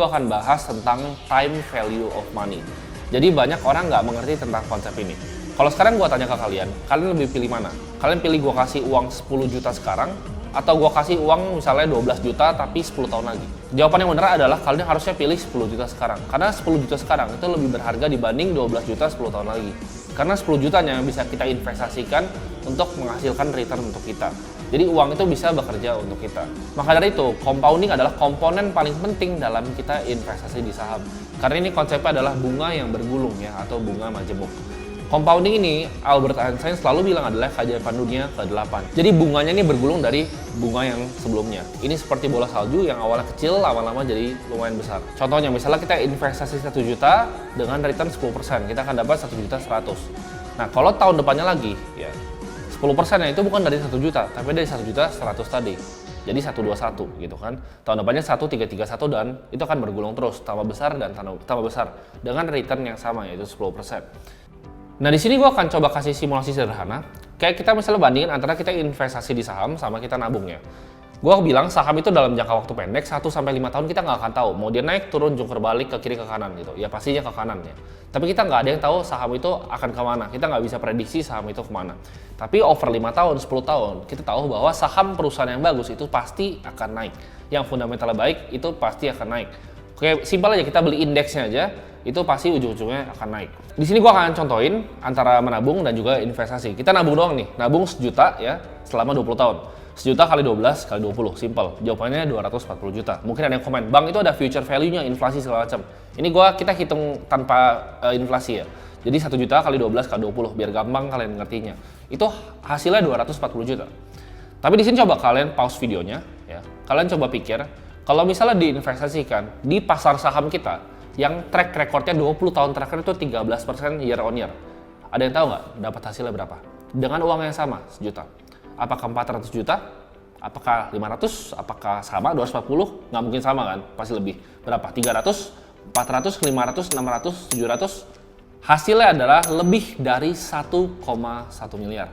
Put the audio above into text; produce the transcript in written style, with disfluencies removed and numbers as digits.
Gue akan bahas tentang time value of money. Jadi banyak orang nggak mengerti tentang konsep ini. Kalau sekarang gue tanya ke kalian lebih pilih mana? Kalian pilih gue kasih uang 10 juta sekarang, atau gue kasih uang misalnya 12 juta tapi 10 tahun lagi? Jawaban yang benar adalah kalian harusnya pilih 10 juta sekarang. Karena 10 juta sekarang itu lebih berharga dibanding 12 juta 10 tahun lagi. Karena 10 jutanya bisa kita investasikan untuk menghasilkan return untuk kita. Jadi uang itu bisa bekerja untuk kita. Maka dari itu, compounding adalah komponen paling penting dalam kita investasi di saham. Karena ini konsepnya adalah bunga yang bergulung ya, atau bunga majemuk. Compounding ini, Albert Einstein selalu bilang adalah keajaiban dunia ke-8. Jadi bunganya ini bergulung dari bunga yang sebelumnya. Ini seperti bola salju yang awalnya kecil, lama-lama jadi lumayan besar. Contohnya, misalnya kita investasi 1 juta dengan return 10%, kita akan dapat 1 juta 100. Nah, kalau tahun depannya lagi, ya 10% itu bukan dari 1 juta, tapi dari 1 juta 100 tadi. Jadi 121 gitu kan. Tahun depannya 1331 dan itu akan bergulung terus, tambah besar dan tambah besar dengan return yang sama, yaitu 10%. Nah, di sini gue akan coba kasih simulasi sederhana. Kayak kita misalnya bandingin antara kita investasi di saham sama kita nabungnya. Gue bilang saham itu dalam jangka waktu pendek 1-5 tahun kita nggak akan tahu mau dia naik, turun, jungkir balik, ke kiri, ke kanan gitu. Ya pastinya ke kanan ya. Tapi kita nggak ada yang tahu saham itu akan kemana. Kita nggak bisa prediksi saham itu kemana. Tapi over 5 tahun, 10 tahun, kita tahu bahwa saham perusahaan yang bagus itu pasti akan naik. Yang fundamentalnya baik itu pasti akan naik. Oke, simpel aja, kita beli indeksnya aja, itu pasti ujung-ujungnya akan naik. Di sini gua akan contohin antara menabung dan juga investasi. Kita nabung doang nih, nabung 1 juta ya selama 20 tahun. 1 juta kali 12 kali 20, simple. Jawabannya 240 juta. Mungkin ada yang komen, "Bang, itu ada future value-nya, inflasi segala macam." Ini kita hitung tanpa inflasi ya. Jadi 1 juta kali 12 kali 20, biar gampang kalian ngertinya. Itu hasilnya 240 juta. Tapi di sini coba kalian pause videonya ya. Kalian coba pikir, kalau misalnya diinvestasikan di pasar saham kita yang track recordnya 20 tahun terakhir itu 13% year on year. Ada yang tahu nggak dapat hasilnya berapa? Dengan uang yang sama, 1 juta. Apakah 400 juta? Apakah 500? Apakah sama 240? Nggak mungkin sama kan? Pasti lebih. Berapa? 300, 400, 500, 600, 700? Hasilnya adalah lebih dari 1,1 miliar.